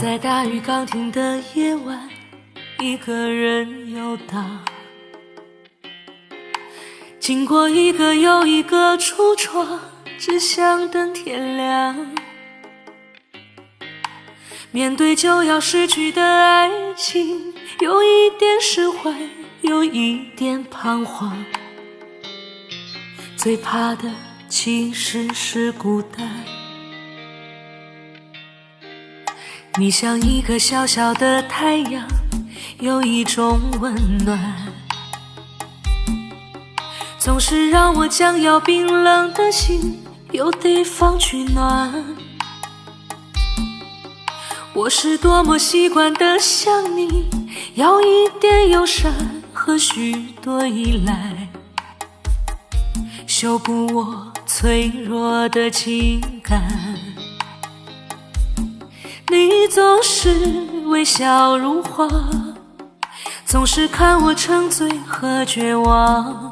在大雨刚停的夜晚，一个人游荡，经过一个又一个橱窗，只想等天亮。面对就要失去的爱情，有一点释怀，有一点彷徨。最怕的其实是孤单。你像一个小小的太阳，有一种温暖，总是让我将要冰冷的心有地方取暖。我是多么习惯的想你，要一点友善和许多依赖，修补我脆弱的情感。你总是微笑如花，总是看我沉醉和绝望，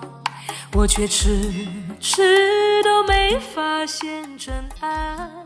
我却迟迟都没发现真爱。